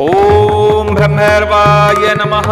ओम ब्रह्मैर्वाय नमः।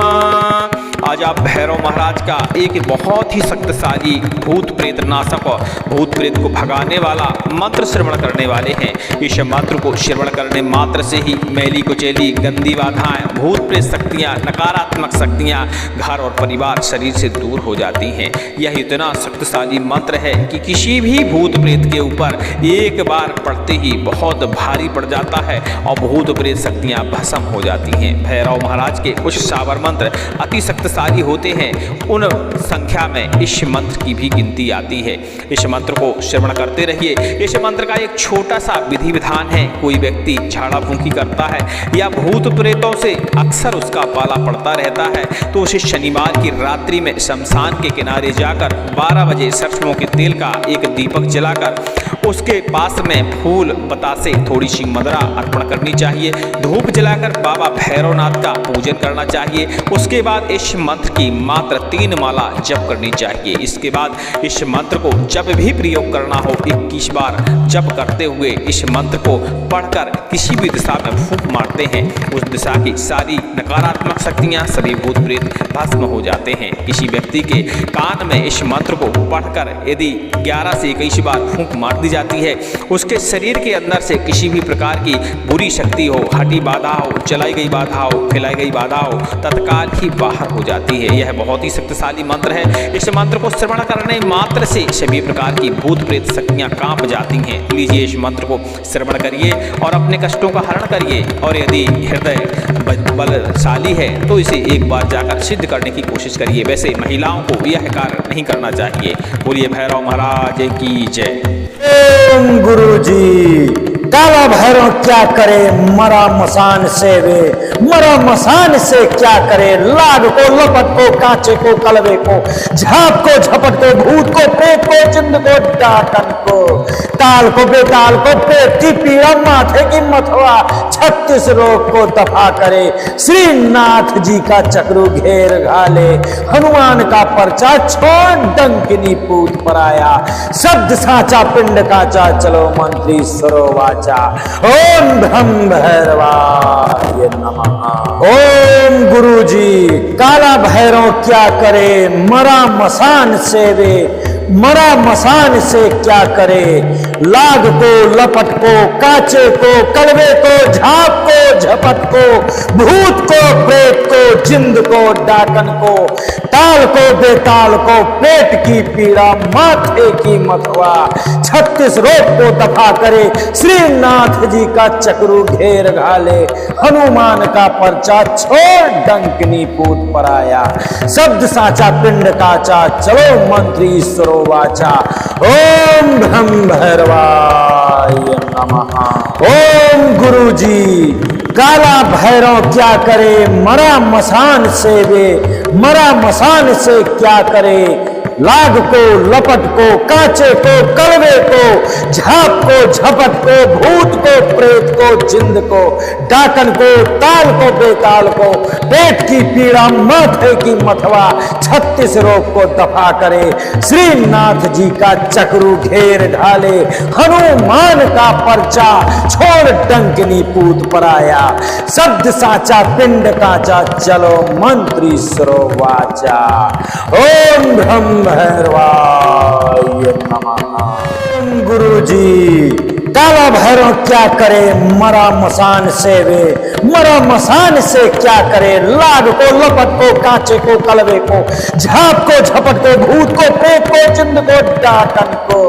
आज आप भैरव महाराज का एक बहुत ही शक्तिशाली भूत प्रेत नाशक और भूत प्रेत को भगाने वाला मंत्र श्रवण करने वाले हैं। इस मंत्र को श्रवण करने मात्र से ही मैली कुचैली गंदी बाधाएं, भूत प्रेत शक्तियां, नकारात्मक शक्तियां घर और परिवार शरीर से दूर हो जाती हैं। यह इतना शक्तिशाली मंत्र है कि किसी भी भूत प्रेत के ऊपर एक बार पड़ते ही बहुत भारी पड़ जाता है और भूत प्रेत शक्तियां भस्म हो जाती हैं। भैरव महाराज के कुछ सावर मंत्र अति शक्तिशाली होते हैं, उन संख्या में इस मंत्र की भी गिनती आती है। इस मंत्र को श्रवण करते रहिए। इस मंत्र का एक छोटा सा विधि विधान है। कोई व्यक्ति झाड़ा फूंकी करता है या भूत प्रेतों से अक्सर उसका पाला पड़ता रहता है तो उसे शनिवार की रात्रि में शमशान के किनारे जाकर 12 बजे सरसों के तेल का एक दीपक जलाकर उसके पास में फूल बतासे थोड़ी सी मदरा अर्पण करनी चाहिए। धूप जलाकर बाबा भैरवनाथ का पूजन करना चाहिए। उसके बाद इस मंत्र की मात्र 3 माला जप करनी चाहिए। इसके बाद इस मंत्र को जब भी प्रयोग करना हो 21 बार जप करते हुए इस मंत्र को पढ़कर किसी भी दिशा में फूंक मारते हैं। उस दिशा की सारी नकारात्मक शक्तियां, सभी भूत प्रेत भस्म हो जाते हैं। किसी व्यक्ति के कान में इस मंत्र को पढ़कर यदि 11 से 21 बार फूंक मार दी जाती है, उसके शरीर के अंदर से किसी भी प्रकार की बुरी शक्ति हो, हटी बाधा हो, चलाई गई बाधा हो, फैलाई गई बाधा हो, तत्काल ही बाहर हो जाती है। यह बहुत ही शक्तिशाली मंत्र है। इस मंत्र को श्रवण करने मात्र से सभी प्रकार की भूत प्रेत शक्तियां कांप जाती हैं। लीजिए, इस मंत्र को श्रवण करिए और अपने कष्टों का हरण करिए। और यदि हृदय बलशाली है तो इसे एक बार जाकर सिद्ध करने की कोशिश करिए। वैसे महिलाओं को यह कार्य नहीं करना चाहिए। बोलिए भैरव महाराज की जय। ओम गुरु जी, काला भैरव क्या करे मरा मसान से वे, मरा मसान से क्या करे, लाग को, लपट को, कांचे को, कलवे को, झाप को, झपट को, भूत को, प्रेत को, चिंद को, डाकन को, ताल को, बेताल को, पेट की पीड़ा, माथे की मथवा, 36 रोग को दफा करे। श्रीनाथ जी का चक्रू घेर घाले, हनुमान का पर्चा छोड़ डंकिनी पूत पर आया, शब्द साचा पिंड काचा, चलो मंत्री सरोवाचा। ओम ब्रह्म भैरवाय नमः। ओम गुरु जी, काला भैरव क्या करे मरा मसान से वे, मरा मसान से क्या करे, लाग को, लपट को, काचे को, कलवे को, झाप को, झपट को, भूत को, प्रेत को, जिंद को, डाकन को, ताल को, बेताल को, पेट की पीड़ा, माथे की मथवा, 36 रोग को दफा करे। श्रीनाथ जी का चक्रू घेर घाले, हनुमान का पर्चा छोड़ डंकिनी पूत पर आया, शब्द साचा पिंड काचा, चलो मंत्री सरोवाचा। ओम ब्रह्म भैरवाय नमः। ओम गुरु जी, काला भैरव क्या करे मरा मसान से वे, मरा मसान से क्या करे, लाग को, लपट को, कांचे को, कलवे को, झाप को, झपट को, भूत को, प्रेत को, जिंद को, डाकन को, ताल को, बेताल को, पेट की पीड़ा, माथे की मथवा, 36 रोग को दफा करे। श्रीनाथ जी का चक्रू घेर ढाले, हनुमान का पर्चा छोड़ डंकिनी पूत पर आया, शब्द साचा पिंड काचा, चलो मंत्री सरोवाचा। ओम ब्रह्म भैरवाय नमः। ओम गुरु जी, काला भैरव क्या करे मरा मसान से वे, मरा मसान से क्या करे, लाग को, लपट को, कांचे को, कलवे को, झाप को, झपट को, भूत को, प्रेत को, चिंद को, डाकन को,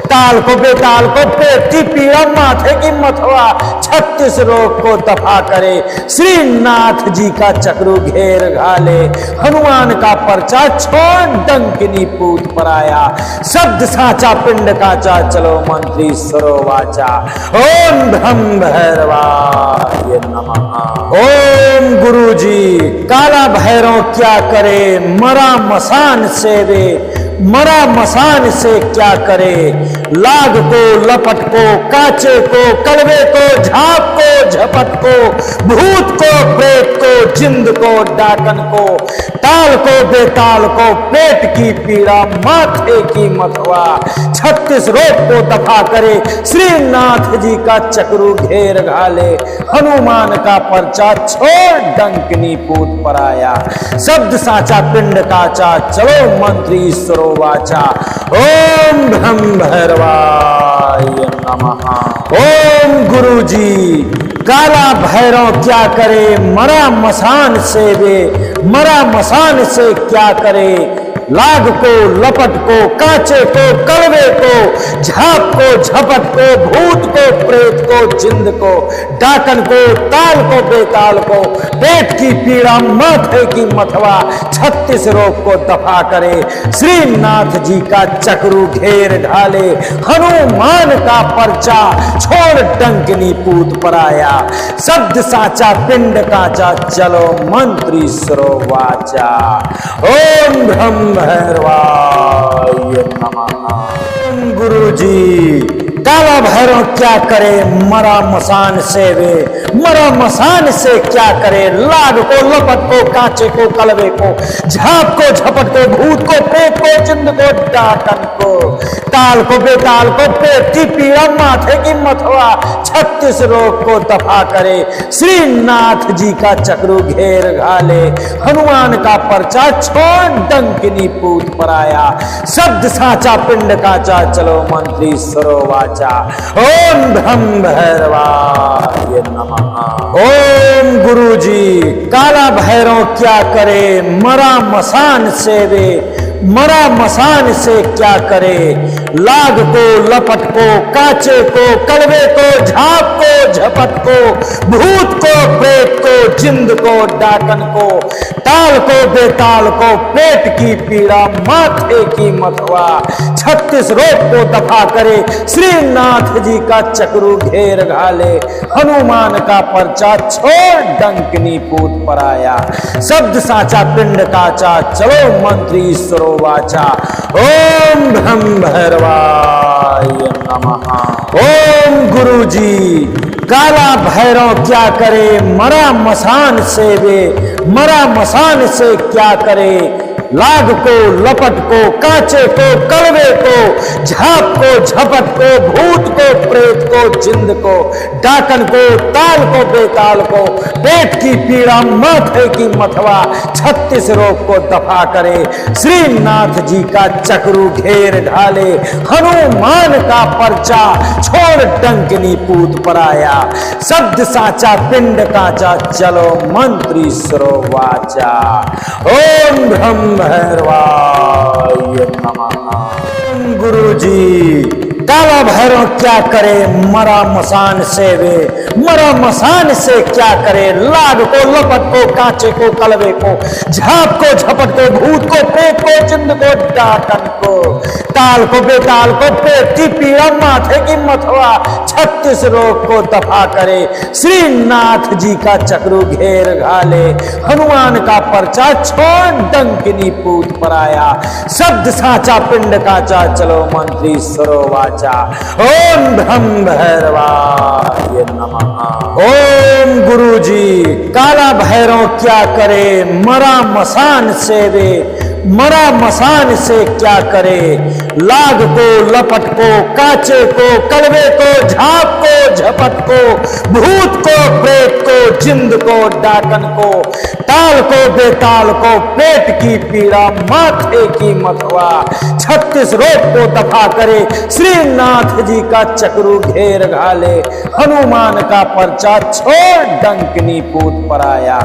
ताल को, बेताल को, पेट की पीड़ा, माथे की मथवा, 36 रोग को दफा करे। श्रीनाथ जी का चक्रू घेर घाले, हनुमान का पर्चा छोड़ डंकिनी पूत पर आया, शब्द साचा पिंड काचा, चलो मंत्री सरोवाचा। ओम ब्रह्म भैरवाय नमः। ओम गुरु जी, काला भैरव क्या करे मरा मसान से वे, मरा मसान से क्या करे, लाग को, लपट को, कांचे को, कलवे को, झाप को, झपट को, भूत को, प्रेत को, जिंद को डाकन को, ताल को बेताल को, पेट की पीड़ा माथे की मथवा, 36 रोग को दफा करे, श्रीनाथ जी का चक्रू घेर घाले, हनुमान का पर्चा छोड़ डंकनी पूत पर आया, शब्द साचा पिंड काचा, चलो मंत्री ईश्वरो वाचा, ओम ब्रह्म भैरवाय नमः। ओम गुरु जी काला भैरव क्या करे, मरा मसान से वे, मरा मसान से क्या करे, लाग को लपट को, कांचे को कड़वे को, झाप को झपट को, भूत को प्रेत को, जिंद को डाकन को, ताल को बेताल को, पेट की पीड़ा माथे की मथवा, 36 रोग को दफा करे, श्रीनाथ जी का चक्रू घेर ढाले, हनुमान का पर्चा छोड़ डंकनी पूत पर आया, शब्द साचा पिंड काचा, चलो मंत्री सरो वाचा, ओम ब्रह्म भैरवाय नमः। ओम गुरु जी काला भैरव क्या करे, मरा मसान से वे, मरा मसान से क्या करे, लाग को लपट को, कांचे को कलवे को, झाप को झपट को, भूत को पेट को, जिंद को डाकन को, ताल को बेताल को, पेट की पीड़ा माथे की मथवा, 36 रोग को दफा करे, श्रीनाथ जी का चक्रू घेर घाले, हनुमान का पर्चा छोड़ डंकनी पूत पर आया, शब्द साचा पिंड काचा, चलो मंत्री सरो वाचा, ओम ब्रह्म भैरवाय नमः। ओम गुरु जी काला भैरव क्या करे, मरा मसान से वे, मरा मसान से क्या करे, लाग को लपट को, कांचे को कलवे को, झाप को झपट को, भूत को प्रेत को, जिंद को डाकन को, ताल को बेताल को, पेट की पीड़ा माथे की मथवा, 36 रोग को दफा करे, श्रीनाथ जी का चक्रू घेर घाले, हनुमान का पर्चा छोड़ डंकनी पूत पर आया, शब्द साचा पिंड काचा, चलो मंत्री ईश्वरो वाचा, ओम ब्रह्म भैरवाय नमः। ओम गुरु जी काला भैरव क्या करे, मरा मसान से वे, मरा मसान से क्या करे, लाग को लपट को, कांचे को कड़वे को, झाप को झपट को, भूत को प्रेत को, जिंद को डाकन को, ताल को बेताल को, पेट की पीड़ा माथे की मथवा, 36 रोग को दफा करे, श्रीनाथ जी का चक्रू घेर ढाले, हनुमान का पर्चा छोड़ डंकनी पूत पर आया, शब्द साचा पिंड काचा, चलो मंत्री सरो वाचा, ओम ब्रह्म भैरवाय नमः। ओम गुरु जी काला भैरव क्या करे, मरा मसान से वे, मरा मसान से क्या करे, लाग को लपट को, कांचे को कलवे को, झाप को झपट को, भूत को प्रेत को, जिंद को डाकन को, ताल को बेताल को, पेट की पीड़ा माथे की मथवा, 36 रोग को दफा करे, श्रीनाथ जी का चक्रू घेर घाले, हनुमान का पर्चा छोड़ डंकनी पूत पर आया, शब्द साचा पिंड काचा, चलो मंत्री सरो वाचा, ओम ब्रह्म भैरवाय नमः। ओम गुरु जी काला भैरव क्या करे, मरा मसान से वे, मरा मसान से क्या करे, लाग को लपट को, कांचे को कलवे को, झाप को झपट को, भूत को प्रेत को, जिंद को डाकन को, ताल को बेताल को, पेट की पीड़ा माथे की मथवा, 36 रोग को दफा करे, श्रीनाथ जी का चक्रू घेर घाले, हनुमान का पर्चा छोड़ डंकनी पूत पर आया,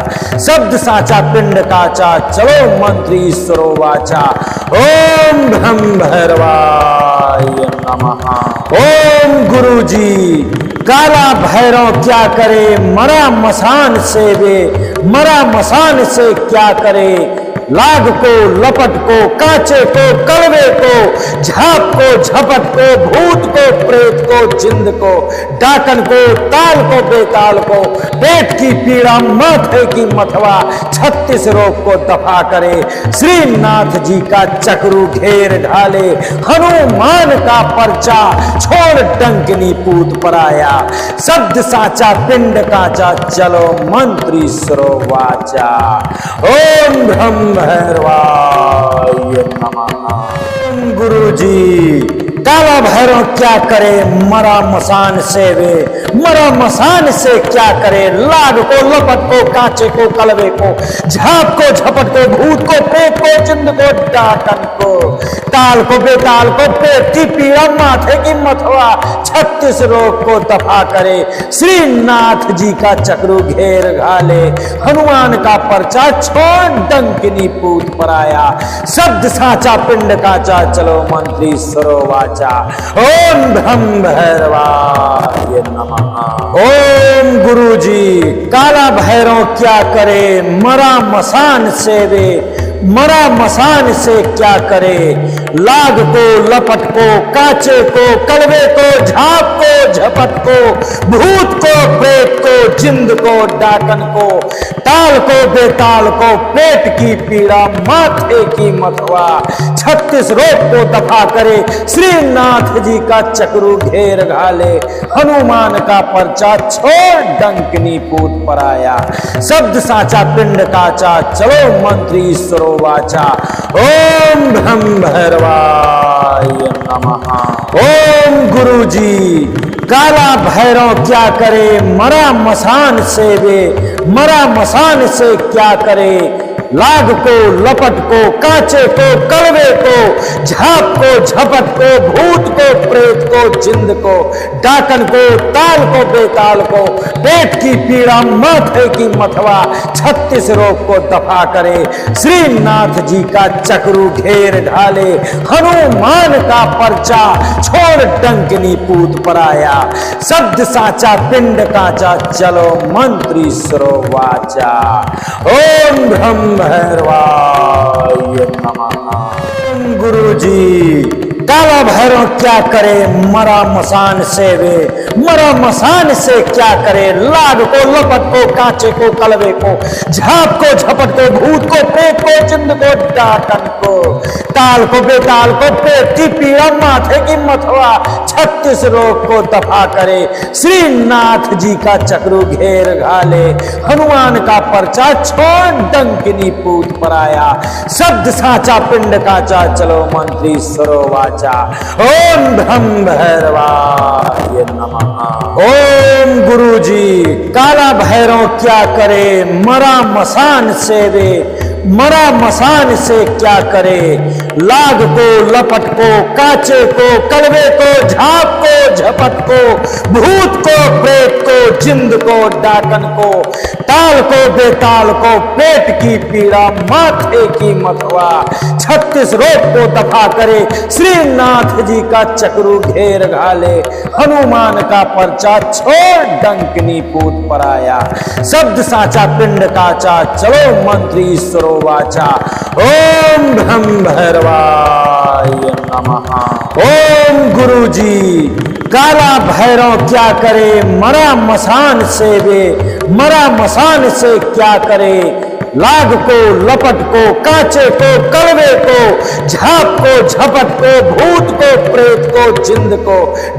शब्द साचा पिंड काचा, चलो मंत्री ईश्वरो वाचा, ओम ब्रह्म भैरवाय नमः। ओम गुरु जी काला भैरव क्या करे, मरा मसान से वे, मरा मसान से क्या करे, लाग को लपट को कांचे को कड़वे को झाप को झपट को भूत को प्रेत को जिंद को डाकन को ताल को बेताल को पेट की पीड़ा माथे की मथवा 36 रोग को दफा करे श्रीनाथ जी का चक्रू घेर ढाले हनुमान का पर्चा छोड़ डंकनी पूत पर आया शब्द साचा पिंड काचा चलो मंत्री सरो वाचा ओम ब्रह्म भैरवाय नमः। ओम गुरु जी काला भैरव क्या करे मरा मसान से वे मरा मसान से क्या करे लाग को लपट को कांचे को कलवे को झाप को झपट को भूत को पेट को जिंद को डाकन को ताल को बेताल को पेट की पीड़ा माथे की मथवा 36 रोग को दफा करे श्रीनाथ जी का चक्रू घेर घाले हनुमान का पर्चा छोड़ डंकिनी पूत पर आया शब्द साचा पिंड काचा चलो मंत्री सरोवाचा ओम ब्रह्म भैरवाय नमः। ओम गुरु जी काला भैरव क्या करे मरा मसान से वे मरा मसान से क्या करे लाग को लपट को कांचे को कड़वे को झाप को झपट को भूत को प्रेत को जिंद को डाकन को ताल को बेताल को पेट की पीड़ा माथे की मथवा 36 रोग को दफा करे श्रीनाथ जी का चक्रू घेर घाले हनुमान का पर्चा छोड़ डंकनी पूत पर आया शब्द साचा पिंड काचा चलो मंत्री सरो वाचा ओम ब्रह्म भैरवाय नमः। ओम गुरु जी काला भैरव क्या करे मरा मसान से वे मरा मसान से क्या करे लाग को लपट को कांचे को कड़वे को झाप को झपट को भूत को प्रेत को जिंद को डाकन को ताल को बेताल को पेट की पीड़ा माथे की मथवा 36 रोग को दफा करे श्रीनाथ जी का चक्रू घेर ढाले हनुमान का पर्चा छोड़ डंकनी पूत पर आया शब्द साचा पिंड काचा चलो मंत्री सरो वाचा ओम ब्रह्म भैरवाय नमः। ओम गुरु जी काला भैरव क्या करे मरा मसान से वे मरा मसान से क्या करे लाग को लपट को कांचे को कलवे को झाप को झपट को भूत को पेट को जिंद को डाकन को ताल को बेताल को पेट की पीड़ा माथे की मथवा 36 रोग को दफा करे श्रीनाथ जी का चक्रू घेर घाले हनुमान का पर्चा छोड़ डंकिनी पूत पर आया शब्द साचा पिंड काचा चलो मंत्री सरोवाचा ओम ब्रह्म भैरवाय नमः। ओम गुरु जी काला भैरव क्या करे मरा मसान से वे मरा मसान से क्या करे लाग को लपट को कांचे को कड़वे को झाप को झपट को भूत को प्रेत को जिंद को डाकन को ताल को बेताल को पेट की पीड़ा माथे की मथवा 36 रोग को दफा करे श्रीनाथ जी का चक्रू घेर घाले हनुमान का पर्चा छोड़ डंकनी पूत पर आया शब्द साचा पिंड काचा चलो मंत्री सरोवाचा ओम ब्रह्म भैरवाय नमः। ओम गुरु जी काला भैरव क्या करे मरा मसान से वे मरा मसान से क्या करे लाग को लपट को कांचे को कड़वे को झाप को झपट को भूत को प्रेत को जिंद को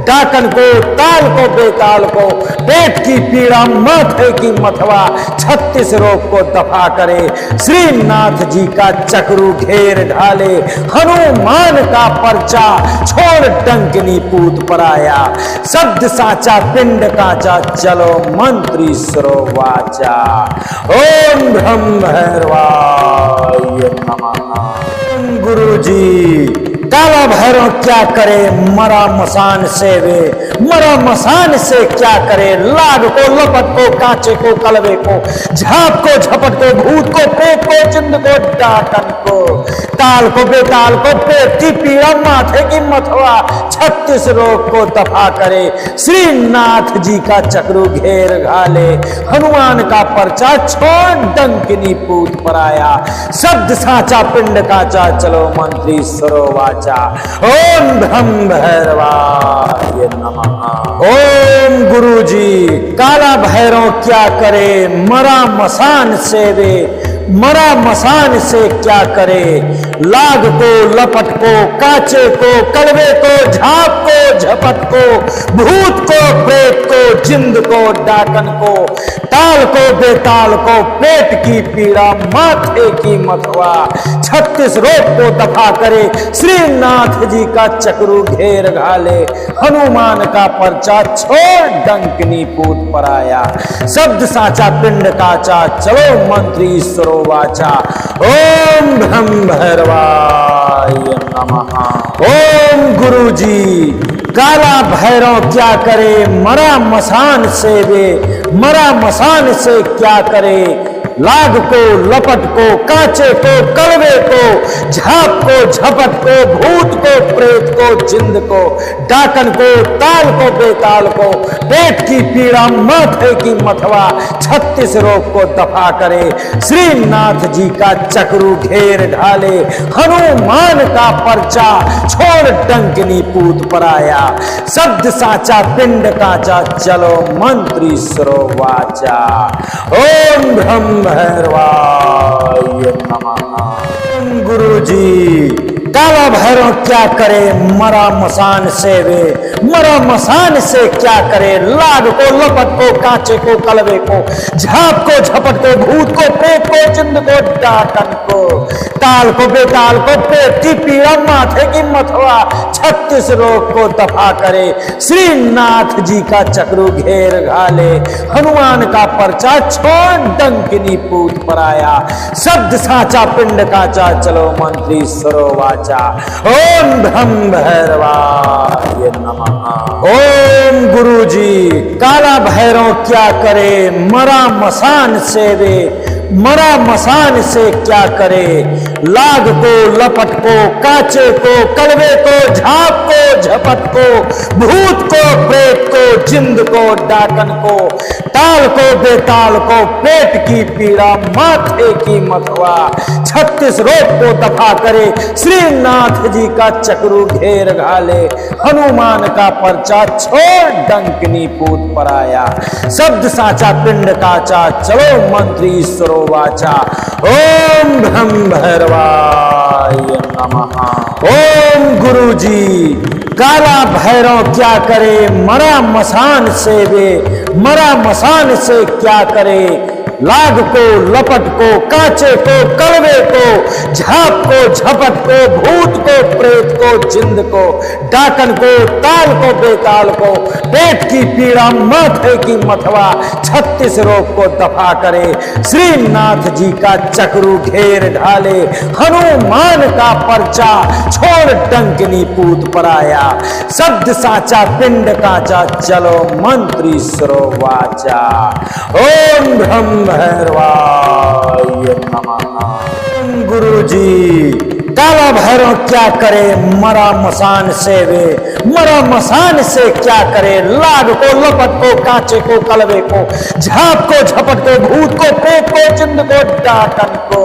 डाकन को ताल को बेताल को पेट की पीड़ा माथे की मथवा 36 रोग को दफा करे श्रीनाथ जी का चक्रू घेर ढाले हनुमान का पर्चा छोड़ डंकनी पूत पर आया शब्द साचा पिंड काचा चलो मंत्री सरोवाचा ओम ब्रह्म भैरवाय नमः। ओम गुरु जी काला भैरव क्या करे मरा मसान से वे मरा मसान से क्या करे लाग को लपट को कांचे को कलवे को झाप को झपट को भूत को पेट को जिंद को डाकन को, ताल को बेताल को, पेट की पीड़ा माथे की मथवा, 36 रोग को दफा करे, श्रीनाथ जी का चक्रू घेर घाले, हनुमान का पर्चा छोड़ डंकिनी पूत पर आया, शब्द साचा पिंड काचा, चलो मंत्री सरो वाचा, ओम ब्रह्म भैरवाय नमः। ओम गुरु जी काला भैरव क्या करे, मरा मसान सेवे, मरा मसान से क्या करे, लाग को लपट को, काचे को कलवे को, झाप को झपट को, भूत को प्रेत को, जिंद को डाकन को, ताल को बेताल को, पेट की पीड़ा माथे की मथवा, 36 रोग को दफा करे, श्रीनाथ जी का चक्रू घेर घाले, हनुमान का पर्चा छोड़ डंकिनी पूत पर आया, शब्द साचा पिंड काचा, चलो मंत्री सरो वाचा, ओम ब्रह्म भैरवाय नमः। ओम गुरु जी काला भैरव क्या करे, मरा मसान सेवे, मरा मसान से क्या करे, लाग को लपट को, काचे को कलवे को, झाप को झपट को, भूत को प्रेत को, जिंद को डाकन को, ताल को बेताल को, पेट की पीड़ा माथे की मथवा, 36 रोग को दफा करे, श्रीनाथ जी का चक्रू घेर ढाले, हनुमान का पर्चा छोड़ डंकिनी पूत पर आया, शब्द साचा पिंड काचा, चलो मंत्री सरो वाचा, ओम ब्रह्म भैरवाय नमः। गुरु जी काला भैरव क्या करे, मरा मसान सेवे, मरा मसान से क्या करे, लाग को लपट को, कांचे को कलवे को, झाप को झपट को, भूत को प्रेत को, जिंद को डाकन को, ताल को बेताल को, पेट की पीड़ा माथे की मथवा, 36 रोग को दफा करे, श्रीनाथ जी का चक्रू घेर घाले, हनुमान का पर्चा छोड़ डंकिनी पूत पर आया, शब्द साचा पिंड काचा, चलो मंत्री सरो वाचा, ओम ब्रह्म भैरवाय नमः। ओम गुरु जी काला भैरव क्या करे, मरा मसान सेवे, मरा मसान से क्या करे, लाग को लपट को, काचे को कलवे को, झाप को झपट को, भूत को प्रेत को, जिंद को डाकन को, ताल को बेताल को, पेट की पीड़ा माथे की मथवा, 36 रोग को दफा करे, श्रीनाथ जी का चक्रू घेर घाले, हनुमान का पर्चा छोड़ डंकिनी पूत पर आया, शब्द साचा पिंड काचा, चलो मंत्री सरो वाचा, ओम ब्रह्म भैरवाय नमः। ओम गुरु जी काला भैरव क्या करे, मरा मसान सेवे, मरा मसान से क्या करे, लाग को लपट को, काचे को कलवे को, झाप को झपट को, भूत को प्रेत को, जिंद को डाकन को, ताल को बेताल को, पेट की पीड़ा माथे की मथवा, 36 रोग को दफा करे, श्रीनाथ जी का चक्रू घेर ढाले, हनुमान का पर्चा छोड़ डंकिनी पूत पर आया, शब्द साचा पिंड काचा, चलो मंत्री सरो वाचा, ओम ब्रह्म भैरवाय नमः। गुरु जी काला भैरव क्या करे, मरा मसान सेवे, मरा मसान से क्या करे, लाग को लपट को, कांचे को कलवे को, झाप को झपट को, भूत को प्रेत को, जिंद को डाकन को,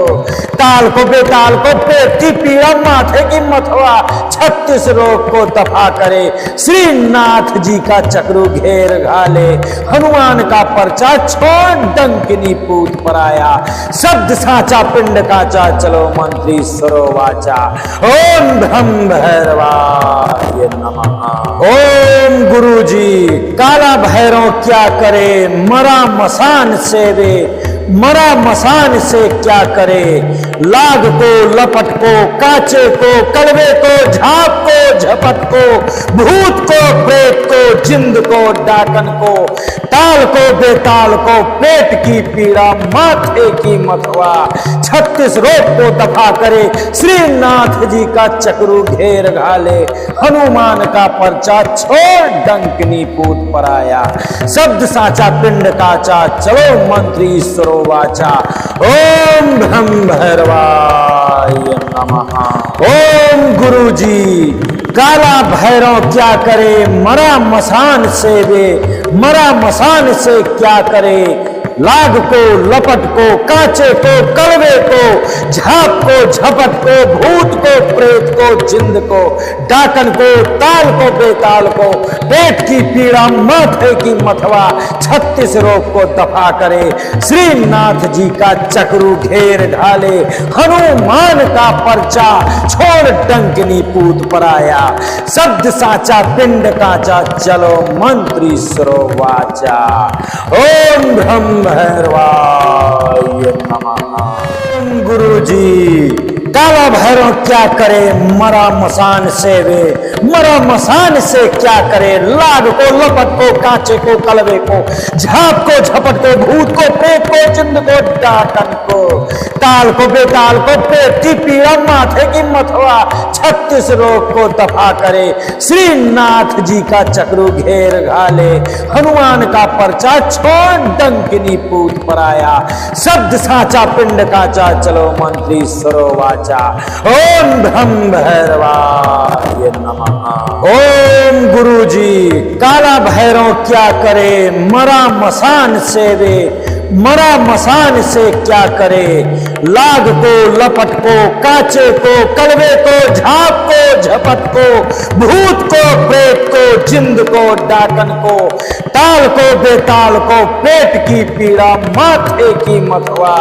ताल को बेताल को, पेट की पीड़ा माथे की मथवा, 36 रोग को दफा करे, श्रीनाथ जी का चक्रू घेर घाले, हनुमान का पर्चा छोड़ डंकिनी पूत पर आया, शब्द साचा पिंड काचा, चलो मंत्री सरो वाचा, ओम ब्रह्म भैरवाय नमः। ओम गुरु जी काला भैरव क्या करे, मरा मसान सेवे, मरा मसान से क्या करे, लाग को लपट को, काचे को कलवे को, झाप को झपट को, भूत को प्रेत को, जिंद को डाकन को, ताल को बेताल को, पेट की पीड़ा माथे की मथवा, 36 रोग को दफा करे, श्रीनाथ जी का चक्रू घेर घाले, हनुमान का पर्चा छोड़ डंकिनी पूत पर आया, शब्द साचा पिंड काचा, चलो मंत्री सरो वाचा, ओम ब्रह्म भैरवाय नमः। ओम गुरु जी काला भैरव क्या करे मरा मसान से वे, मरा मसान से क्या करे, लाग को लपट को कांचे को कलवे को झाप को झपट को भूत को प्रेत को जिंद को डाकन को ताल को बेताल को पेट की पीड़ा माथे की मथवा 36 रोग को दफा करे। श्रीनाथ जी का चक्रू घेर ढाले हनुमान का पर्चा छोड़ डंकनी पूत पर आया। शब्द साचा पिंड काचा चलो मंत्री सरो वाचा। ओम ब्रह्म भैरवाय नमः। ओम गुरु जी काला भैरव क्या करे मरा मसान से वे, मरा मसान से क्या करे, लाग को लपट को कांचे को कलवे को झाप को झपट को भूत को पेट को जिंद को डाकन को ताल को बेताल को पेट की पीड़ा माथे की मथवा 36 रोग को दफा करे। श्रीनाथ जी का चक्रू घेर घाले हनुमान का पर्चा छोड़ डंकिनी पूत पर आया। शब्द साचा पिंड काचा चलो मंत्री सरोवाचा। ओम ब्रह्म भैरवाय नमः। ओम गुरु जी काला भैरव क्या करे मरा मसान से वे, मरा मसान से क्या करे, लाग को लपट को कांचे को कलवे को झाप को झपट को भूत को प्रेत को जिंद को डाकन को ताल को बेताल को पेट की पीड़ा माथे की मथवा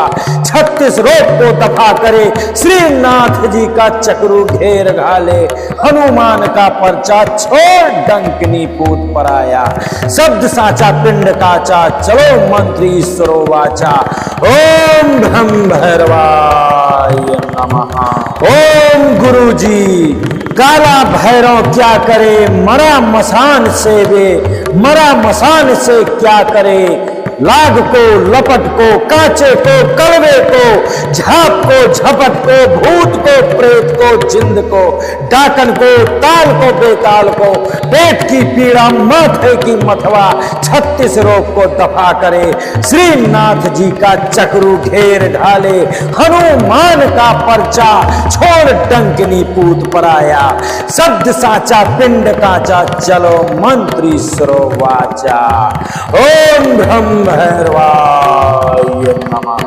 36 रोग को दफा करे। श्रीनाथ जी का चक्रू घेर घाले हनुमान का पर्चा छोड़ डंकनी पूत पर आया। शब्द साचा पिंड काचा चलो मंत्री सरोवाचा। ओम ब्रह्म भैरवाय नमः। ओम गुरु जी काला भैरव क्या करे मरा मसान से वे, मरा मसान से क्या करे, लाग को लपट को कांचे को कलवे को झाप को झपट को भूत को प्रेत को जिंद को डाकन को ताल को बेताल को पेट की पीड़ा माथे की मथवा 36 रोग को दफा करे। श्रीनाथ जी का चक्रू घेर ढाले हनुमान का पर्चा छोड़ डंकनी पूत पर आया। शब्द साचा पिंड काचा चलो मंत्री सरोवाचा। ओम ब्रह्म भैरवाय नमः।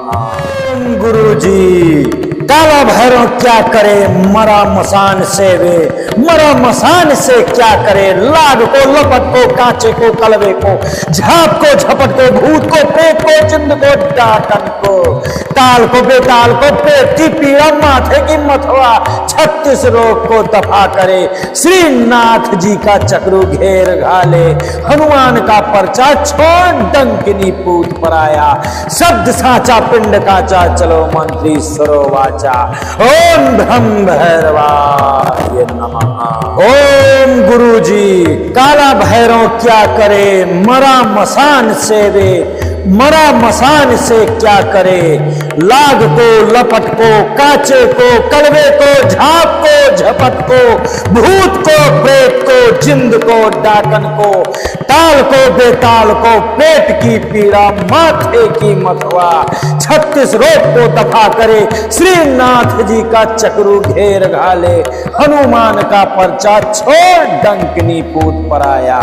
ओम गुरु जी काला भैरव क्या करे मरा मसान से वे, मरा मसान से क्या करे, लाग को लपट को कांचे को कलवे को झाप को झपट को भूत को पेट को जिंद को डाकन को ताल को बेताल को पेट की पीड़ा माथे की मथवा 36 रोग को दफा करे। श्रीनाथ जी का चक्रू घेर घाले हनुमान का पर्चा छोड़ डंकिनी पूत पर आया। शब्द साचा पिंड काचा चलो मंत्री सरोवाचा। ओम ब्रह्म भैरवाय नमः। ओम गुरु जी काला भैरव क्या करे मरा मसान से वे, मरा मसान से क्या करे, लाग को लपट को कांचे को कलवे को झाप को झपट को भूत को प्रेत को जिंद को डाकन को ताल को बेताल को पेट की पीड़ा माथे की मथवा 36 रोग को दफा करे। श्रीनाथ जी का चक्रू घेर घाले हनुमान का पर्चा छोड़ डंकनी पूत पर आया।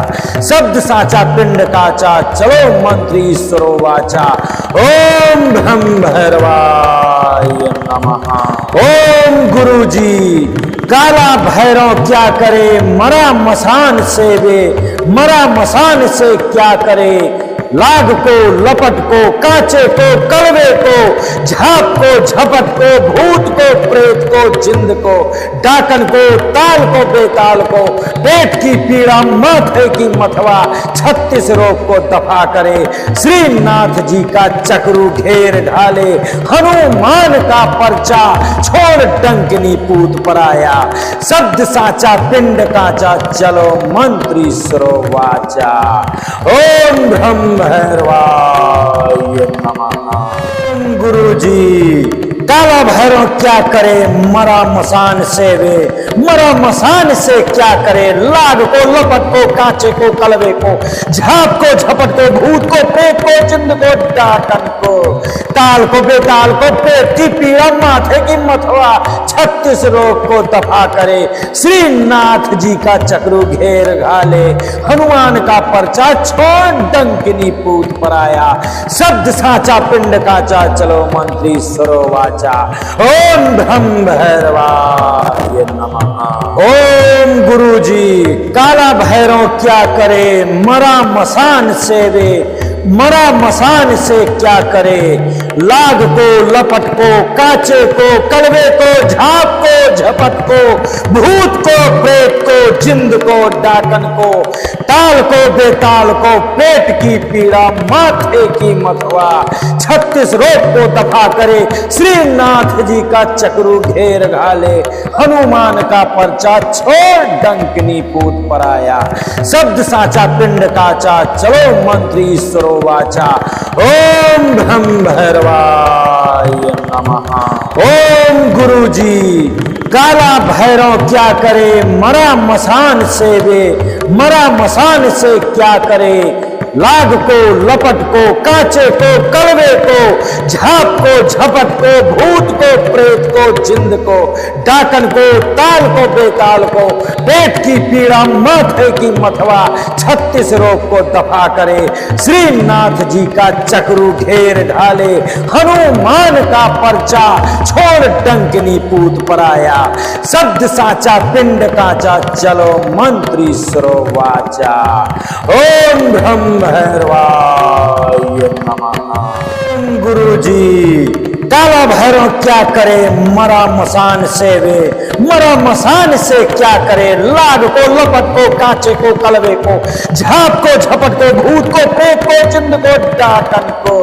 शब्द साचा पिंड काचा चलो मंत्री सरोवाचा। ओम ब्रह्म भैरवाय नमः। ओम गुरु जी काला भैरव क्या करे मरा मसान से वे, मरा मसान से क्या करे, लाग को लपट को कांचे को कलवे को झाप को झपट को भूत को प्रेत को जिंद को डाकन को ताल को बेताल को पेट की पीड़ा माथे की मथवा 36 रोग को दफा करे। श्रीनाथ जी का चक्रू घेर ढाले हनुमान का पर्चा छोड़ डंकनी पूत पर आया। शब्द साचा पिंड काचा चलो मंत्री सरोवाचा। ओम ब्रह्म भैरवाय नमः। गुरु जी काला भैरव क्या करे मरा मसान से वे, मरा मसान से क्या करे, लाग को लपट को कांचे को कलवे को, झाप को झपट को, भूत को प्रेत को, चिंद को डाकन को, ताल को बेताल को, पेट की पीड़ा माथे की मथवा, 36 रोग को दफा करे, श्रीनाथ जी का चक्रू घेर घाले, हनुमान का पर्चा छोड़ डंकिनी पूत पर आया, शब्द साचा पिंड काचा चलो मंत्री सरो वाचा, ओम ब्रह्म भैरवाय नमः। ओम गुरु जी काला भैरव क्या करे मरा मसान से वे, मरा मसान से क्या करे, लाग को लपट को काचे को कलवे को, झाप को झपट को, भूत को प्रेत को, जिंद को डाकन को, ताल को बेताल को, पेट की पीड़ा माथे की मथवा, 36 रोग को दफा करे, श्रीनाथ जी का चक्रू घेर घाले, हनुमान का पर्चा छोड़ डंकनी पूत पर आया, शब्द साचा पिंड काचा चलो मंत्री सरो वाचा, ओम ब्रह्म भैरवाय नमः। ओम गुरु जी काला भैरव क्या करे मरा मसान से वे, मरा मसान से क्या करे, लाग को लपट को कांचे को कलवे को, झाप को झपट को, भूत को प्रेत को, जिंद को डाकन को, ताल को बेताल को, पेट की पीड़ा माथे की मथवा, 36 रोग को दफा करे, श्रीनाथ जी का चक्रू घेर ढाले, हनुमान का पर्चा छोड़ डंकनी पूत पर आया, शब्द साचा पिंड काचा चलो मंत्री सरो वाचा, ओम ब्रह्म भैरवाय नमः। ओम गुरु जी काला भैरव क्या करे मरा मसान से वे, मरा मसान से क्या करे, लाग को लपट को कांचे को कलवे को, झाप को झपट को, भूत को प्रेत को, चिंद को डाकन को,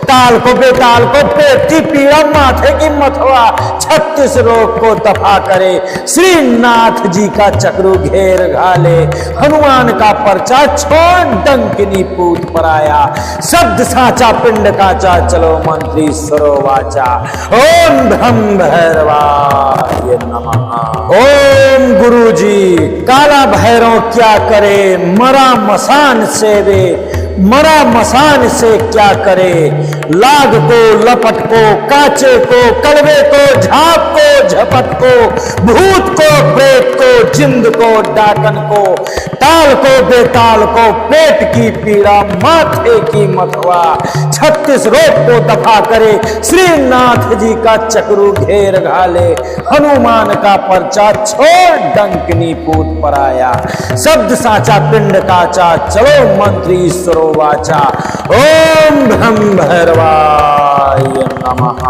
ताल को बेताल को, पेट की पीड़ा माथे की मथवा, 36 रोग को दफा करे, श्रीनाथ जी का चक्रू घेर घाले, हनुमान का पर्चा छोड़ डंकिनी पूत पर आया, शब्द साचा पिंड काचा चलो मंत्री सरो वाचा, ओम ब्रह्म भैरवाय नमः। ओम गुरु जी काला भैरव क्या करे मरा मसान से वे, मरा मसान से क्या करे, लाग को लपट को कांचे को कलवे को, झाप को झपट को, भूत को प्रेत को, जिंद को डाकन को, ताल को बेताल को, पेट की पीड़ा माथे की मथवा, 36 रोग को दफा करे, श्रीनाथ जी का चक्रू घेर घाले, हनुमान का पर्चा छोड़ डंकनी पूत पर आया, शब्द साचा पिंड काचा चलो मंत्री सरो वाचा, ओम ब्रह्म भैरवाय नमः।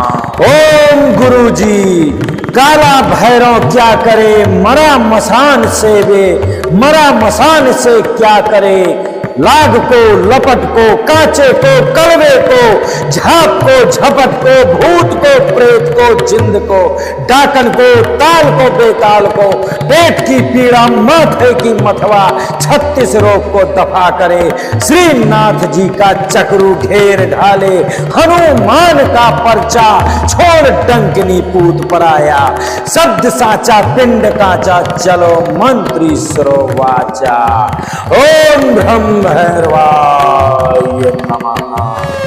ओम गुरु जी काला भैरव क्या करे मरा मसान से वे, मरा मसान से क्या करे, लाग को लपट को कांचे को कलवे को, झाप को झपट को, भूत को प्रेत को, जिंद को डाकन को, ताल को बेताल को, पेट की पीड़ा माथे की मथवा, 36 रोग को दफा करे, श्रीनाथ जी का चक्रू घेर ढाले, हनुमान का पर्चा छोड़ डंकनी पूत पर आया, शब्द साचा पिंड काचा चलो मंत्री सरो वाचा, ओम ब्रह्म भैरवाय नमः।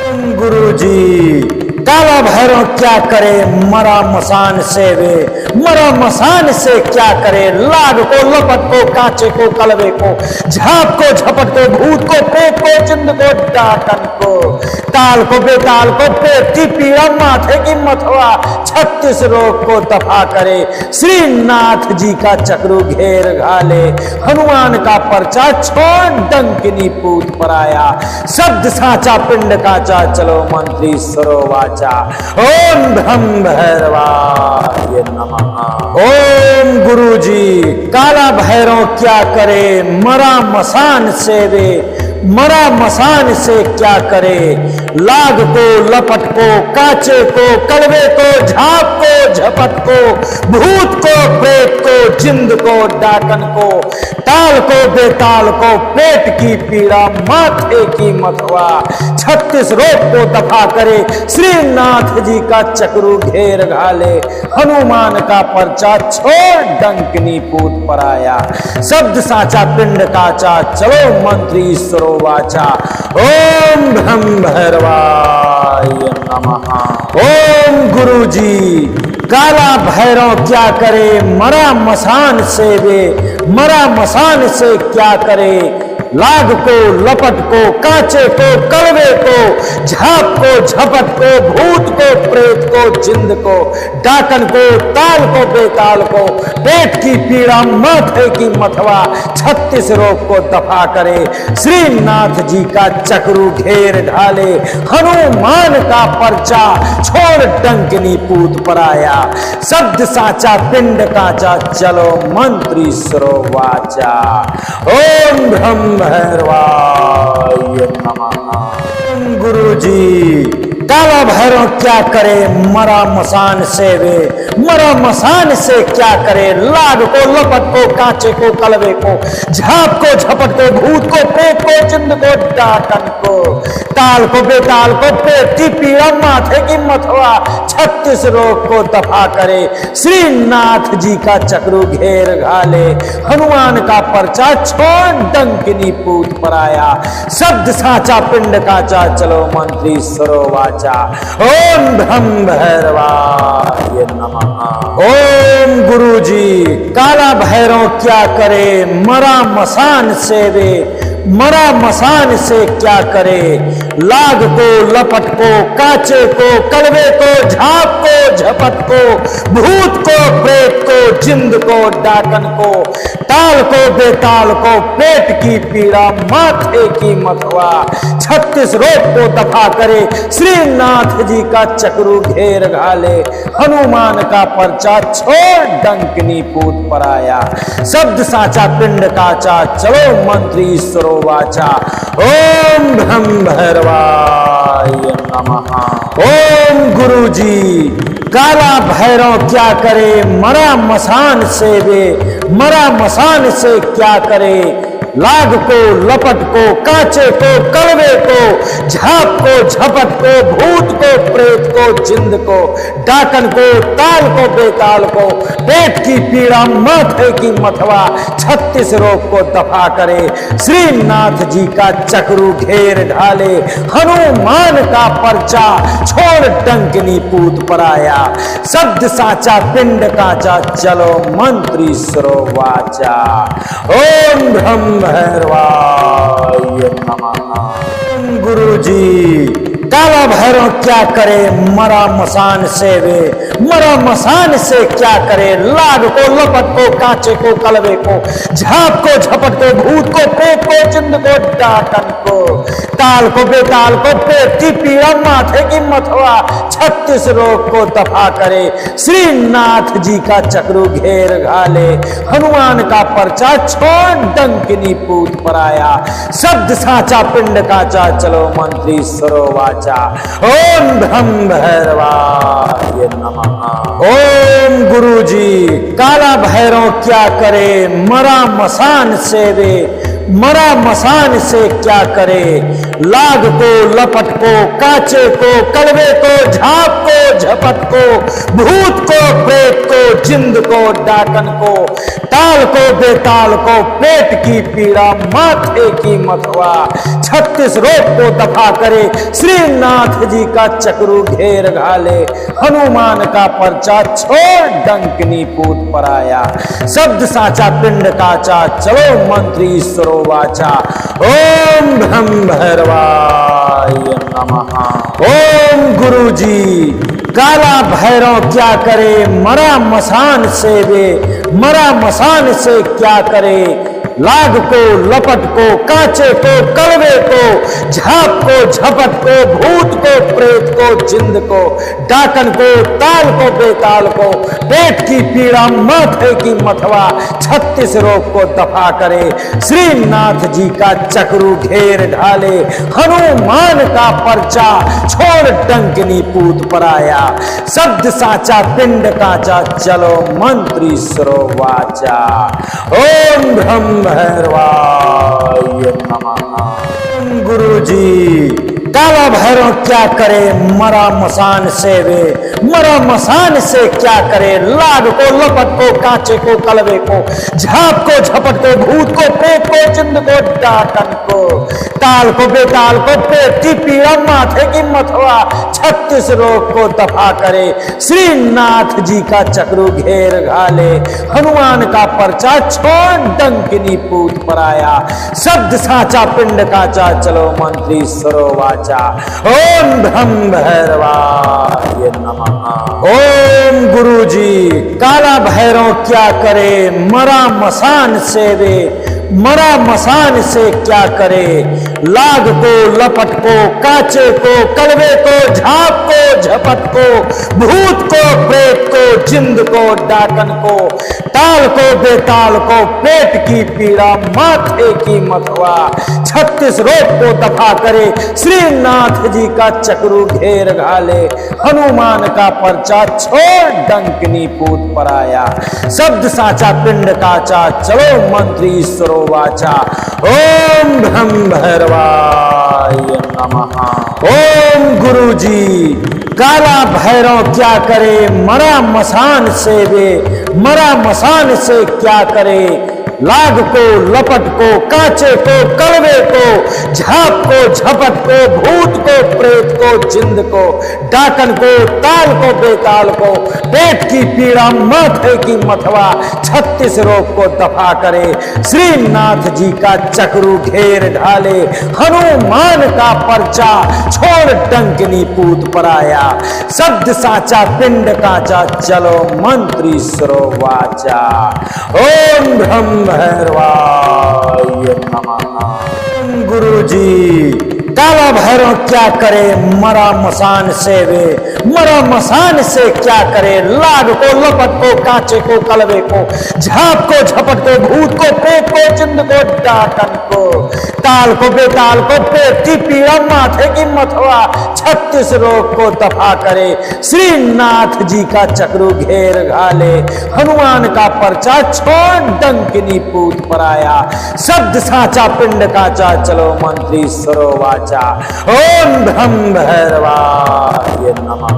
ओम गुरु जी काला भैरव क्या करे मरा मसान से वे, मरा मसान से क्या करे, लाग को लपट को कांचे को कलवे को, झाप को झपट को, भूत को प्रेत को, जिंद को डाकन को, ताल को बेताल को, पेट की पीड़ा माथे की मथवा, 36 रोग को दफा करे, श्रीनाथ जी का चक्रू घेर घाले, हनुमान का पर्चा छोड़ डंकिनी पूत पर आया, शब्द साचा पिंड काचा चलो मंत्री सरो वाचा, ओम ब्रह्म भैरवाय नमः। ओम गुरु जी काला भैरव क्या करे मरा मसान से वे, मरा मसान से क्या करे, लाग को लपट को कांचे को कलवे को झाप को झपट को भूत को प्रेत को जिंद को डाकन को ताल को बेताल को पेट की पीड़ा माथे की मथवा 36 रोग को दफा करे, श्रीनाथ जी का चक्रू घेर घाले, हनुमान का पर्चा छोड़ डंकनी पूत पर आया, शब्द साचा पिंड काचा चलो मंत्री ईश्वरो वाचा, ओम ब्रह्म भैरवाय नमः। ओम गुरु जी काला भैरव क्या करे, मरा मसान से वे मरा मसान से क्या करे, लाग को लपट को कांचे को कलवे को झाप को झपट को भूत को प्रेत को जिंद को डाकन को ताल को बेताल को पेट की पीड़ा माथे की मथवा 36 रोग को दफा करे, श्रीनाथ जी का चक्रू घेर ढाले, हनुमान का पर्चा छोड़ डंकनी पूत पर आया, शब्द साचा पिंड काचा चलो मंत्री सरो वाचा, ओम ब्रह्म भैरवाय नमः। गुरु जी काला भैरव क्या करे, मरा मसान से वे मरा मसान से क्या करे, लाग को लपट को कांचे को कलवे को झाप को झपट को भूत को प्रेत को जिंद को डाकन को ताल को बेताल को पेट की पीड़ा माथे की मथवा 36 रोग को दफा करे, श्रीनाथ जी का चक्रू घेर घाले, हनुमान का पर्चा छोड़ डंकनी पूत पर आया, शब्द साचा पिंड काचा चलो मंत्री सरो वाचा, ओम ब्रह्म भैरवाय नमः। ओम गुरु जी काला भैरव क्या करे, मरा मसान से वे मरा मसान से क्या करे, लाग को लपट को कांचे को कलवे को झाप को झपट को भूत को प्रेत को जिंद को डाकन को ताल को बेताल को पेट की पीड़ा माथे की मथवा 36 रोग को दफा करे, श्रीनाथ जी का चक्रू घेर घाले, हनुमान का पर्चा छोड़ डंकनी पूत पर आया, शब्द साचा पिंड काचा चलो मंत्री ईश्वरो वाचा, ओम ब्रह्म भैरवाय नमः। ओम गुरु जी काला भैरव क्या करे, मरा मसान से वे मरा मसान से क्या करे, लाग को लपट को कांचे को कलवे को झाप को झपट को भूत को प्रेत को जिंद को डाकन को ताल को बेताल को पेट की पीड़ा माथे की मथवा 36 रोग को दफा करे, श्रीनाथ जी का चक्रू घेर ढाले, हनुमान का पर्चा छोड़ डंकनी पूत पर आया, शब्द साचा पिंड काचा चलो मंत्री सरो वाचा, ओम ब्रह्म भैरवाय नमः। गुरु जी काला भैरव क्या करे, मरा मसान से वे मरा मसान से क्या करे, लाग को लपट को कांचे को कलवे को झाप को झपट को भूत को प्रेत को जिंद को डाकन को ताल को बेताल को पेट की पीड़ा माथे की मथवा 36 रोग को दफा करे, श्रीनाथ जी का चक्रू घेर घाले, हनुमान का पर्चा छोड़ डंकनी पूत पर आया, शब्द साचा पिंड काचा चलो मंत्री सरो वाचा, ओम ब्रह्म भैरवाय नमः। ओम गुरु जी काला भैरव क्या करे, मरा मसान से वे मरा मसान से क्या करे, लाग को लपट को कांचे को कलवे को झाप को झपट को भूत को प्रेत को जिंद को डाकन को ताल को बेताल को पेट की पीड़ा माथे की मथवा 36 रोग को दफा करे, श्रीनाथ जी का चक्रू घेर घाले, हनुमान का पर्चा छोड़ डंकनी पूत पर आया, शब्द साचा पिंड काचा चलो मंत्री ईश्वरो वाचा, ओम ब्रह्म भैरवाय नमः। ओम गुरु जी काला भैरव क्या करे, मरा मसान से वे मरा मसान से क्या करे, लाग को लपट को कांचे को कलवे को झाप को झपट को भूत को प्रेत को जिंद को डाकन को ताल को बेताल को पेट की पीड़ा माथे की मथवा 36 रोग को दफा करे श्रीनाथ जी का चक्रू घेर ढाले हनुमान का पर्चा छोड़ डंकनी पूत पर आया शब्द साचा पिंड काचा चलो मंत्री सरो वाचा ओम ब्रह्म भैरवाय नमः। ओम गुरु जी काला भैरव क्या करे मरा मसान से वे मरा मसान से क्या करे लाग को लपट को कांचे को कलवे को झाप को झपट को भूत को प्रेत को जिंद को डाकन को ताल को बेताल को पेट की पीड़ा माथे की मथवा 36 रोग को दफा करे श्रीनाथ जी का चक्रू घेर घाले हनुमान का पर्चा छोड़ डंकिनी पूत पर आया शब्द साचा पिंड काचा चलो मंत्री सरोवाचा ओम ब्रह्म भैरवाय नमः। ओम गुरु जी काला भैरव क्या करे मरा मसान से वे मरा मसान से क्या करे लाग को लपट को कांचे को कलवे को झाप को झपट को भूत को प्रेत को जिंद को डाकन को ताल को बेताल को पेट की पीड़ा माथे की मथवा 36 रोग को दफा करे श्रीनाथ जी का चक्रू घेर घाले हनुमान का पर्चा छोड़ डंकनी पूत पर आया शब्द साचा पिंड काचा चलो मंत्री सरो वाचा ओम ब्रह्म भैरवाय नमः। ओम गुरु जी काला भैरव क्या करे मरा मसान से वे मरा मसान से क्या करे लाग को लपट को कांचे को कलवे को झाप को झपट को भूत को प्रेत को जिंद को डाकन को ताल को बेताल को पेट की पीड़ा माथे की मथवा 36 रोग को दफा करे श्रीनाथ जी का चक्रू घेर ढाले हनुमान का पर्चा छोड़ डंकनी पूत पर आया शब्द साचा पिंड काचा चलो मंत्री सरो वाचा ओम ब्रह्म भैरवाय नमः। ओम गुरु जी काला भैरव क्या करे मरा मसान से वे मरा मसान से क्या करे लाग को लपट को कांचे को कलवे को झाप को झपट को भूत को प्रेत को जिंद को डाकन को ताल को बेताल को पेट की पीड़ा माथे की मथवा 36 रोग को दफा करे श्रीनाथ जी का चक्रू घेर घाले हनुमान का पर्चा छोड़ डंकिनी पूत पर आया शब्द साचा पिंड काचा चलो मंत्री सरोवाचा ओम ब्रह्म भैरवाय नमः।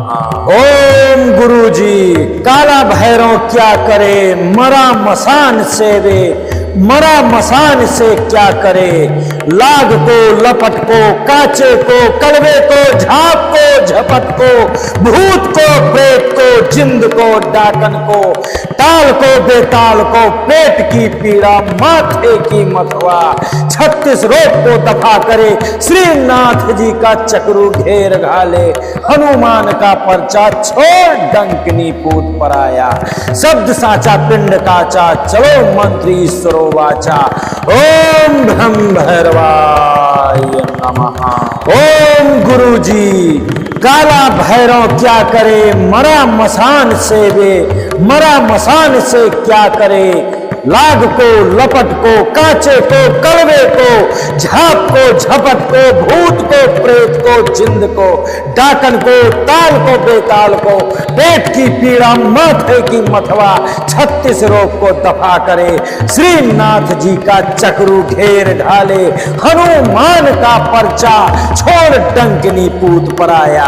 ओम गुरु जी काला भैरव क्या करे मरा मसान से वे मरा मसान से क्या करे लाग को लपट को कांचे को कलवे को झाप को झपट को भूत को प्रेत को जिंद को डाकन को ताल को बेताल को पेट की पीड़ा माथे की मथवा 36 रोग को दफा करे श्रीनाथ जी का चक्रू घेर घाले हनुमान का पर्चा छोड़ डंकनी पूत पर आया शब्द साचा पिंड काचा चलो मंत्री सरोवाचा ओम ब्रह्म भैरवाय नमः। ओम गुरु जी काला भैरव क्या करे मरा मसान से वे मरा मसान से क्या करे लाग को लपट को कांचे को कलवे को झाप को झपट को भूत को प्रेत को जिंद को डाकन को ताल को बेताल को पेट की पीड़ा माथे की मथवा 36 रोग को दफा करे श्रीनाथ जी का चक्रू घेर ढाले हनुमान का पर्चा छोड़ डंकनी पूत पर आया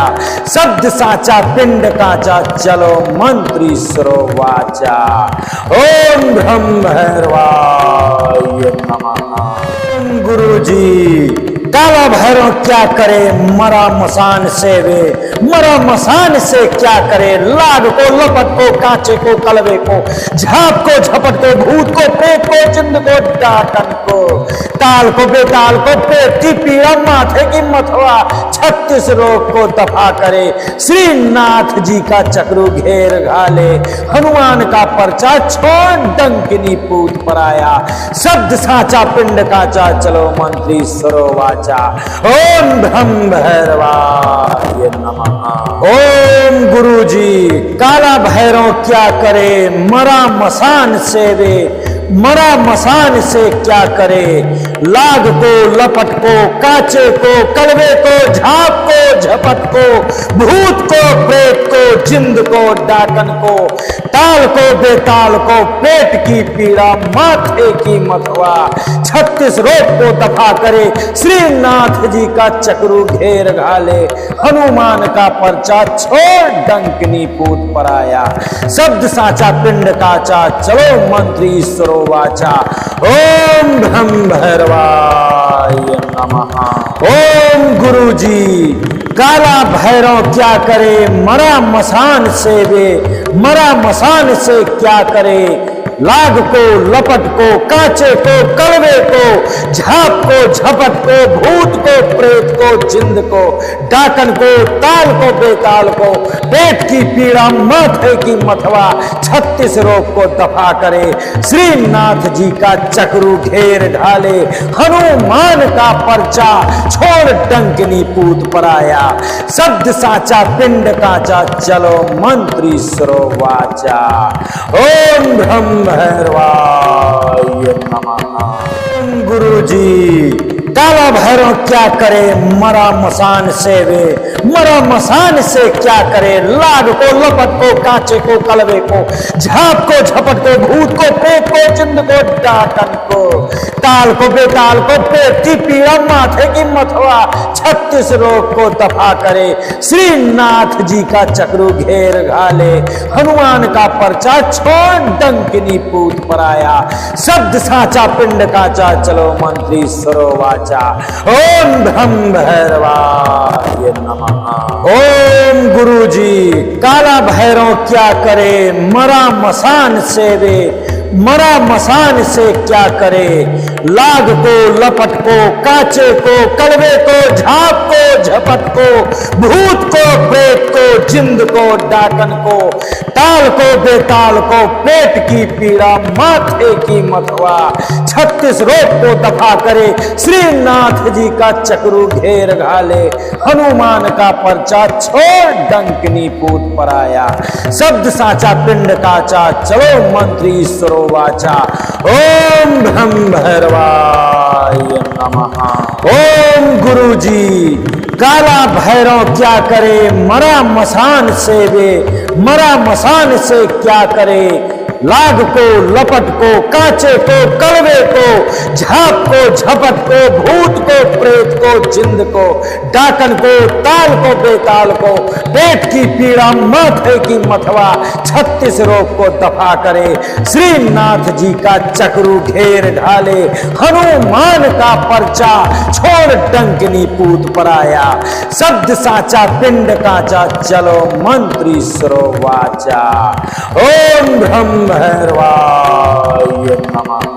शब्द साचा पिंड काचा चलो मंत्री सरोवाचा ओम ब्रह्म भैरवाय नमः। ओम गुरु जी काला भैरव क्या करे मरा मसान से वे मरा मसान से क्या करे, लाग को लपट को कांचे को कलवे को, झाप को झपट को, भूत को प्रेत को, जिंद को डाकन को, ताल को बेताल को, पेट की पीड़ा माथे की मथवा, 36 रोग को दफा करे, श्रीनाथ जी का चक्रू घेर घाले, हनुमान का पर्चा छोड़ डंकिनी पूत पर आया, शब्द साचा पिंड काचा, चलो मंत्री सरो वाचा, ओम ब्रह्म भैरवाय नमः। ओम गुरुजी काला भैरव क्या करे, मरा मसान सेवे, मरा मसान से क्या करे, लाग को लपट को, काचे को कलवे को, झाप को झपट को, भूत को प्रेत को, जिंद को डाकन को, ताल को बेताल को, पेट की पीड़ा माथे की मथवा, 36 रोग को दफा करे, श्रीनाथ जी का चक्रू घेर घाले, हनुमान का पर्चा छोड़ डंकिनी पूत पर आया, शब्द साचा पिंड काचा, चलो मंत्री सरो वाचा, ओम ब्रह्म भैरवाय नमः। ओम गुरुजी काला भैरव क्या करे, मरा मसान सेवे, मरा मसान से क्या करे, लाग को लपट को, कांचे को कलवे को, झाप को झपट को, भूत को प्रेत को, जिंद को डाकन को, ताल को बेताल को, पेट की पीड़ा माथे की मथवा, 36 रोग को दफा करे, श्रीनाथ जी का चक्रू घेर ढाले, हनुमान का पर्चा छोड़ डंकिनी पूत पर आया, शब्द साचा पिंड काचा, चलो मंत्री सरो वाचा, ओम ब्रह्म भैरवाय नमः। गुरुजी काला भैरव क्या करे, मरा मसान सेवे, मरा मसान से क्या करे, लाग को लपट को, कांचे को कलवे को, झाप को झपट को, भूत को प्रेत को, जिंद को डाकन को, ताल को बेताल को, पेट की पीड़ा माथे की मथवा, 36 रोग को दफा करे, श्रीनाथ जी का चक्रू घेर घाले, हनुमान का पर्चा छोड़ डंकिनी पूत पर आया, शब्द साचा पिंड काचा, चलो मंत्री सरो वाचा, ओम ब्रह्म भैरवाय नमः। ओम गुरुजी काला भैरव क्या करे, मरा मसान सेवे, मरा मसान से क्या करे, लाग को लपट को, कांचे को कलवे को, झाप को झपट को, भूत को प्रेत को, जिंद को डाकन को, ताल को बेताल को, पेट की पीड़ा माथे की मथवा, 36 रोग को दफा करे, श्रीनाथ जी का चक्रू घेर घाले, हनुमान का पर्चा छोड़ डंकिनी पूत पर आया, शब्द साचा पिंड काचा, चलो मंत्री सरो वाचा, ओम ब्रह्म भैरवाय नमः। ओम गुरुजी काला भैरव क्या करे, मरा मसान सेवे, मरा मसान से क्या करे, लाग को लपट को, कांचे को कलवे को, झाप को झपट को, भूत को प्रेत को, जिंद को डाकन को, ताल को बेताल को, पेट की पीड़ा माथे की मथवा, 36 रोग को दफा करे, श्रीनाथ जी का चक्रू घेर ढाले, हनुमान का पर्चा छोड़ डंकिनी पूत पर आया, शब्द साचा पिंड काचा, चलो मंत्री सरो वाचा, ओम ब्रह्म भैरवाय नमः।